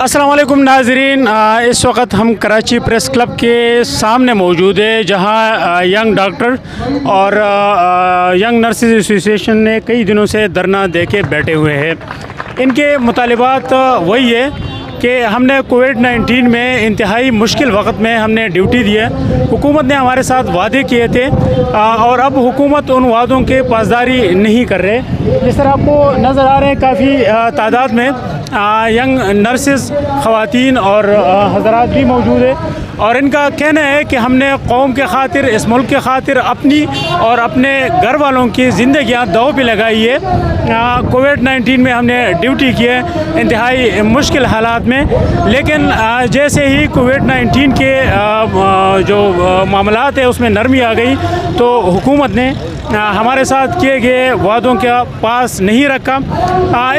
अस्सलाम वालेकुम नाजरीन, इस वक्त हम कराची प्रेस क्लब के सामने मौजूद है, जहां यंग डॉक्टर और यंग नर्सेज एसोसिएशन ने कई दिनों से धरना दे के बैठे हुए हैं। इनके मुतालिबात वही है कि हमने कोविड-19 में इंतहाई मुश्किल वक्त में हमने ड्यूटी दी है। हुकूमत ने हमारे साथ वादे किए थे और अब हुकूमत उन वादों के पासदारी नहीं कर रहे। जिस तरह आपको नज़र आ रहे हैं, काफ़ी तादाद में यंग नर्सेस, ख़वातीन और हज़रात भी मौजूद है और इनका कहना है कि हमने कौम के खातिर, इस मुल्क के खातिर अपनी और अपने घर वालों की ज़िंदगियाँ दाव पे लगाई है। कोविड-19 में हमने ड्यूटी की है इंतहाई मुश्किल हालात में, लेकिन जैसे ही कोविड-19 के जो मामलात है उसमें नरमी आ गई तो हुकूमत ने हमारे साथ किए गए वादों का पास नहीं रखा।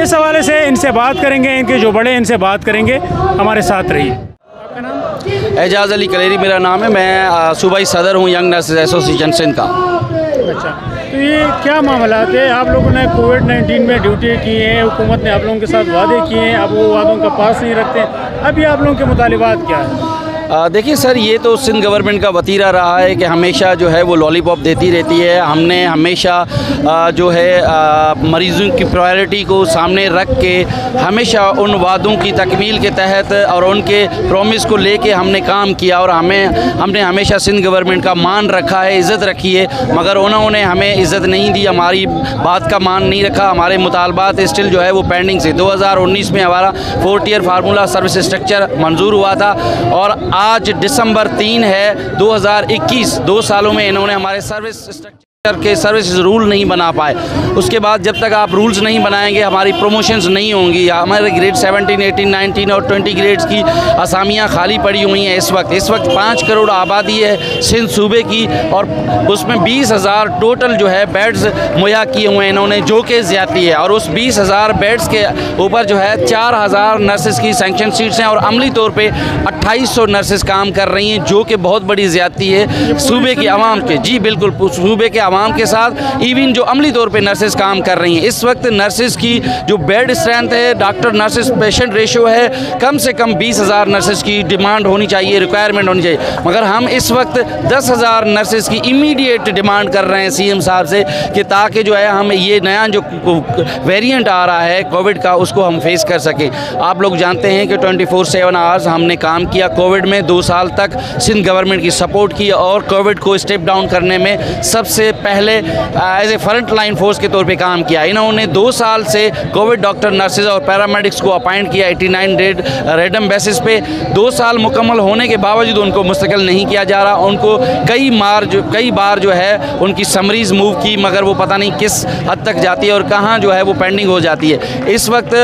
इस हवाले से इनसे बात करेंगे, इनके जो बड़े इनसे बात करेंगे। हमारे साथ रहिए। आपका नाम? एजाज़ अली कलेरी मेरा नाम है। मैं सूबाई सदर हूँ यंग नर्सेज एसोसिएशन सिंध का। अच्छा, तो ये क्या मामला है? आप लोगों ने कोविड-19 में ड्यूटी की है, हुकूमत ने आप लोगों के साथ वादे किए हैं, अब वो वादों का पास नहीं रखते। अभी आप लोगों के मुतालिबात क्या है? देखिए सर, ये तो सिंध गवर्नमेंट का वतीरा रहा है कि हमेशा जो है वो लॉलीपॉप देती रहती है। हमने हमेशा जो है मरीज़ों की प्रायोरिटी को सामने रख के हमेशा उन वादों की तकमील के तहत और उनके प्रॉमिस को लेके हमने काम किया और हमने हमेशा सिंध गवर्नमेंट का मान रखा है, इज़्ज़त रखी है, मगर उन्होंने हमें इज़्ज़त नहीं दी, हमारी बात का मान नहीं रखा। हमारे मुतालबात स्टिल जो है वो पेंडिंग से 2019 में हमारा 4 टियर फार्मूला सर्विस स्ट्रक्चर मंजूर हुआ था और आज दिसंबर 3 है 2021, 2 सालों में इन्होंने हमारे सर्विस स्ट्रक्चर के सर्विस रूल नहीं बना पाए। उसके बाद जब तक आप रूल्स नहीं बनाएंगे हमारी प्रमोशंस नहीं होंगी। हमारे ग्रेड 17, 18, 19 और 20 ग्रेड्स की असामियाँ खाली पड़ी हुई हैं इस वक्त 5 करोड़ आबादी है सिंध सूबे की और उसमें 20,000 टोटल जो है बेड्स मुहैया किए हुए हैं इन्होंने, जो कि ज़्यादती है। और उस 20,000 बेड्स के ऊपर जो है 4,000 नर्सेज़ की सैंक्शन सीट्स हैं और अमली तौर पर 2800 नर्सेज़ काम कर रही हैं, जो कि बहुत बड़ी ज़्यादती है सूबे की आवाम के। जी बिल्कुल, सूबे के आवाम के साथ इवन जो अमली तौर पे नर्सेज काम कर रही हैं। इस वक्त नर्सेज की जो बेड स्ट्रेंथ है, डॉक्टर नर्सेज पेशेंट रेशियो है, कम से कम 20,000 नर्सेज की डिमांड होनी चाहिए, रिक्वायरमेंट होनी चाहिए, मगर हम इस वक्त 10,000 नर्सेज की इमीडिएट डिमांड कर रहे हैं सीएम साहब से कि ताकि जो है हम ये नया जो वेरिएंट आ रहा है कोविड का उसको हम फेस कर सकें। आप लोग जानते हैं कि 24/7 आवर्स हमने काम किया कोविड में, 2 साल तक सिंध गवर्नमेंट की सपोर्ट की और कोविड को स्टेप डाउन करने में सबसे पहले as a front line force के तौर पे काम किया। इन्होंने 2 साल से कोविड डॉक्टर, नर्सेज और पैरामेडिक्स को अपॉइंट किया 89 रेडम बेसिस पे। 2 साल मुकम्मल होने के बावजूद उनको मुस्तकिल नहीं किया जा रहा। उनको कई बार जो है उनकी समरीज मूव की, मगर वो पता नहीं किस हद तक जाती है और कहाँ जो है वो पेंडिंग हो जाती है। इस वक्त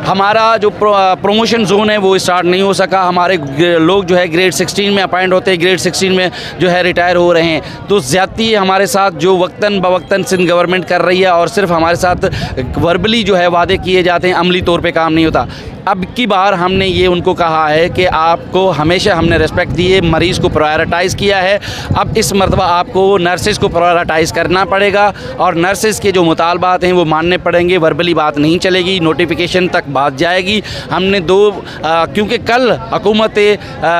हमारा जो प्रमोशन जोन है वो स्टार्ट नहीं हो सका। हमारे लोग जो है ग्रेड 16 में अपॉइंट होते हैं, ग्रेड 16 में जो है रिटायर हो रहे हैं। तो ज़्यादती हमारे साथ जो वक्तन बवक्तन सिंध गवर्नमेंट कर रही है और सिर्फ हमारे साथ वर्बली जो है वादे किए जाते हैं, अमली तौर पे काम नहीं होता। अब की बार हमने ये उनको कहा है कि आपको हमेशा हमने रिस्पेक्ट दी है, मरीज़ को प्रायोरिटाइज़ किया है, अब इस मरतबा आपको नर्सेज़ को प्रायोरिटाइज़ करना पड़ेगा और नर्सेज़ के जो मुतालबात हैं वो मानने पड़ेंगे। वर्बली बात नहीं चलेगी, नोटिफिकेशन तक बात जाएगी। हमने क्योंकि कल हुकूमत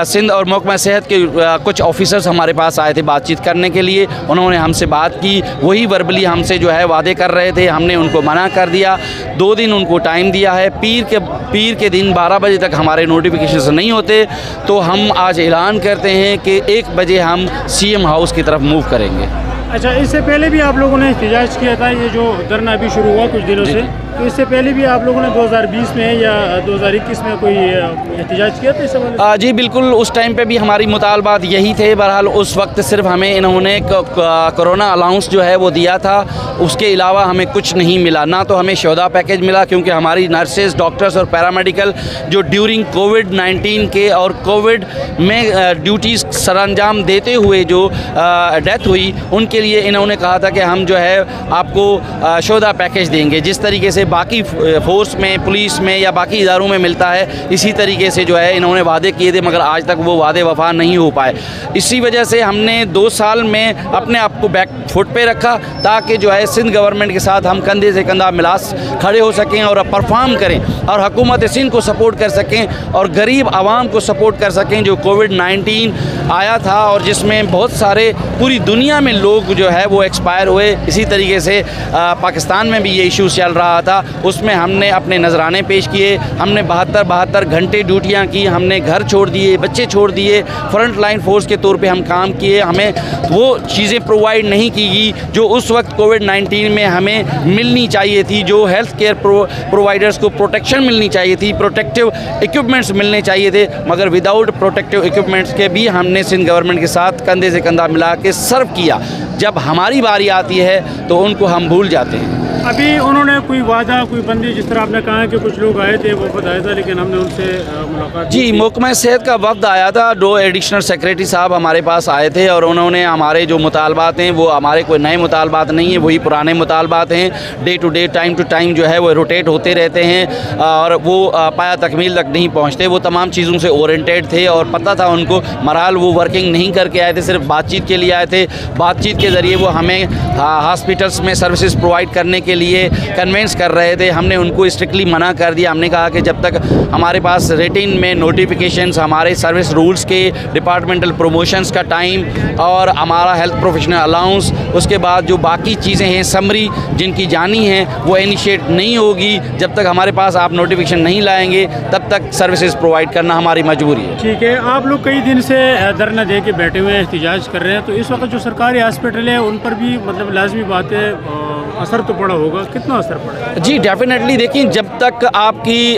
सिंध और महकमा सेहत के कुछ ऑफिसर्स हमारे पास आए थे बातचीत करने के लिए, उन्होंने हमसे बात की, वही वर्बली हमसे जो है वादे कर रहे थे, हमने उनको मना कर दिया। 2 दिन उनको टाइम दिया है, पीर के दिन 12 बजे तक हमारे नोटिफिकेशन नहीं होते तो हम आज ऐलान करते हैं कि 1 बजे हम सीएम हाउस की तरफ मूव करेंगे। अच्छा, इससे पहले भी आप लोगों ने एहतजाज किया था, ये जो धरना अभी शुरू हुआ कुछ दिनों से, तो इससे पहले भी आप लोगों ने 2020 में या 2021 में कोई एहतजाज किया था इस हवाले? जी बिल्कुल, उस टाइम पे भी हमारी मुतालबात यही थे। बहरहाल उस वक्त सिर्फ हमें इन्होंने कोरोना अलाउंस जो है वो दिया था, उसके अलावा हमें कुछ नहीं मिला। ना तो हमें शोधा पैकेज मिला, क्योंकि हमारी नर्सेज, डॉक्टर्स और पैरामेडिकल जो ड्यूरिंग कोविड-19 के और कोविड में ड्यूटीज़ सरअंजाम देते हुए जो डेथ हुई, उनके लिए इन्होंने कहा था कि हम जो है आपको शोधा पैकेज देंगे। जिस तरीके से बाकी फोर्स में, पुलिस में या बाकी इदारों में मिलता है, इसी तरीके से जो है इन्होंने वादे किए थे, मगर आज तक वो वादे वफा नहीं हो पाए। इसी वजह से हमने 2 साल में अपने आप को बैक फुट पे रखा, ताकि जो है सिंध गवर्नमेंट के साथ हम कंधे से कंधा मिला खड़े हो सकें और परफॉर्म करें और हुकूमत सिंध को सपोर्ट कर सकें और गरीब आवाम को सपोर्ट कर सकें। जो कोविड-19 आया था और जिसमें बहुत सारे पूरी दुनिया में लोग जो है वो एक्सपायर हुए, इसी तरीके से पाकिस्तान में भी ये इशू चल रहा था, उसमें हमने अपने नजराने पेश किए। हमने 72 घंटे ड्यूटियाँ की, हमने घर छोड़ दिए, बच्चे छोड़ दिए, फ्रंट लाइन फोर्स के तौर पे हम काम किए। हमें वो चीज़ें प्रोवाइड नहीं की गई जो उस वक्त कोविड-19 में हमें मिलनी चाहिए थी, जो हेल्थ केयर प्रोवाइडर्स को प्रोटेक्शन मिलनी चाहिए थी, प्रोटेक्टिव इक्विपमेंट्स मिलने चाहिए थे, मगर विदाउट प्रोटेक्टिव इक्विपमेंट्स के भी हमने सिंध गवर्नमेंट के साथ कंधे से कंधा मिला के सर्व किया। जब हमारी बारी आती है तो उनको हम भूल जाते हैं। अभी उन्होंने कोई वादा, कोई बंदी, जिस तरह आपने कहा कि कुछ लोग आए थे, वो बताया था, लेकिन हमने उनसे मुलाकात जी, महकमा सेहत का वक्त आया था, 2 एडिशनल सेक्रेटरी साहब हमारे पास आए थे और उन्होंने हमारे जो मुतालबात हैं वो हमारे कोई नए मुतालबात नहीं हैं, वही पुराने मुतालबात हैं। Day to day, time to time जो है वो रोटेट होते रहते हैं और वो पाया तकमील तक नहीं पहुँचते। वो तमाम चीज़ों से ओरिएंटेड थे और पता था उनको, मराल वो वर्किंग नहीं करके आए थे, सिर्फ बातचीत के लिए आए थे। बातचीत के ज़रिए वो हमें हॉस्पिटल्स में सर्विसेज प्रोवाइड करने के लिए कन्वेंस कर रहे थे। हमने उनको स्ट्रिक्टली मना कर दिया। हमने कहा कि जब तक हमारे पास रेटिन में नोटिफिकेशंस, हमारे सर्विस रूल्स के, डिपार्टमेंटल प्रमोशंस का टाइम और हमारा हेल्थ प्रोफेशनल अलाउंस, उसके बाद जो बाकी चीज़ें हैं समरी जिनकी जानी हैं वो इनिशिएट नहीं होगी, जब तक हमारे पास आप नोटिफिकेशन नहीं लाएंगे तब तक सर्विसेज प्रोवाइड करना हमारी मजबूरी है। ठीक है, आप लोग कई दिन से धरना दे के बैठे हुए हैं, एहतिजाज कर रहे हैं, तो इस वक्त जो सरकारी हॉस्पिटल है उन पर भी मतलब लाजमी बात है असर तो पड़ा होगा, कितना असर पड़ा? जी डेफिनेटली, देखिए जब तक आपकी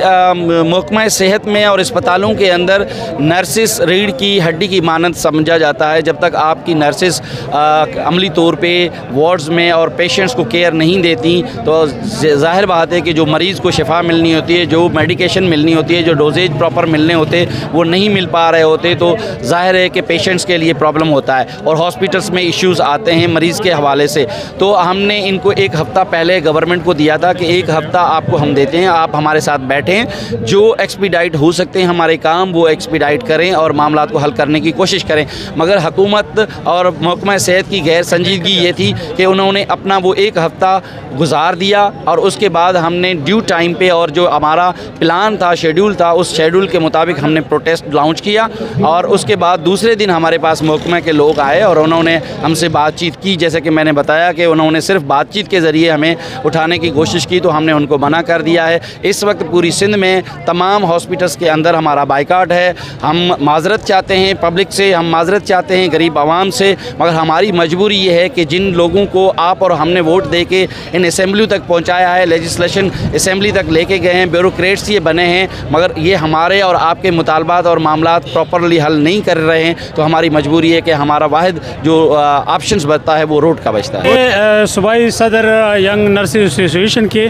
महकमा सेहत में और अस्पतालों के अंदर नर्सिस रीढ़ की हड्डी की मानद समझा जाता है, जब तक आपकी नर्सिस अमली तौर पे वार्ड्स में और पेशेंट्स को केयर नहीं देती, तो ज़ाहिर बात है कि जो मरीज़ को शिफा मिलनी होती है, जो मेडिकेशन मिलनी होती है, जो डोजेज प्रॉपर मिलने होते वो नहीं मिल पा रहे होते, तो ज़ाहिर है कि पेशेंट्स के लिए प्रॉब्लम होता है और हॉस्पिटल्स में इश्यूज़ आते हैं मरीज़ के हवाले से। तो हमने इनको 1 हफ़्ता पहले गवर्नमेंट को दिया था कि 1 हफ़्ता आपको हम देते हैं, आप हमारे साथ बैठें, जो एक्सपीडाइट हो सकते हैं हमारे काम वो एक्सपीडाइट करें और मामला को हल करने की कोशिश करें। मगर हुकूमत और महकमा सेहत की गैर संजीदगी ये थी कि उन्होंने अपना वो 1 हफ़्ता गुजार दिया और उसके बाद हमने ड्यू टाइम पे और जो हमारा प्लान था, शेड्यूल था, उस शेड्यूल के मुताबिक हमने प्रोटेस्ट लॉन्च किया और उसके बाद दूसरे दिन हमारे पास महकमा के लोग आए और उन्होंने हमसे बातचीत की। जैसे कि मैंने बताया कि उन्होंने सिर्फ बातचीत के ज़रिए हमें उठाने की कोशिश की, तो हमने उनको मना कर दिया है। इस वक्त पूरी सिंध में तमाम हॉस्पिटल्स के अंदर हमारा बाइकाट है। हम माजरत चाहते हैं पब्लिक से, हम माजरत चाहते हैं गरीब आवाम से, मगर हमारी मजबूरी ये है कि जिन लोगों को आप और हमने वोट दे के इन असेंबली तक पहुँचाया है, लेजिस्लेशन असेंबली तक लेके गए हैं, ब्यूरोक्रेट्स ये बने हैं, मगर ये हमारे और आपके मुतालबात और मामलात प्रॉपरली हल नहीं कर रहे हैं, तो हमारी मजबूरी है कि हमारा वाहिद जो ऑप्शंस बचता है वो रोड का बचता है। सूबाई सदर यंग नर्सिस एसोसिएशन के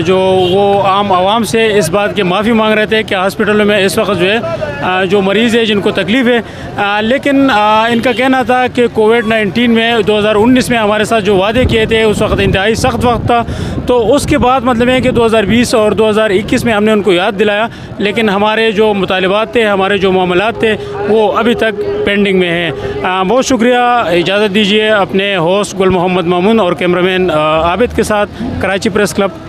जो वो आम आवाम से इस बात की माफ़ी मांग रहे थे कि हॉस्पिटलों में इस वक्त जो है जो मरीज़ है जिनको तकलीफ़ है, लेकिन इनका कहना था कि कोविड-19 में 2019 में हमारे साथ जो वादे किए थे उस वक्त इंतहाई सख्त वक्त था, तो उसके बाद मतलब है कि 2020 और 2021 में हमने उनको याद दिलाया, लेकिन हमारे जो मुतालिबात थे, हमारे जो मामलात थे वो अभी तक पेंडिंग में हैं। बहुत शुक्रिया, इजाज़त दीजिए। अपने होस्ट गुल मोहम्मद मामून और कैमरामैन आबिद के साथ, कराची प्रेस क्लब।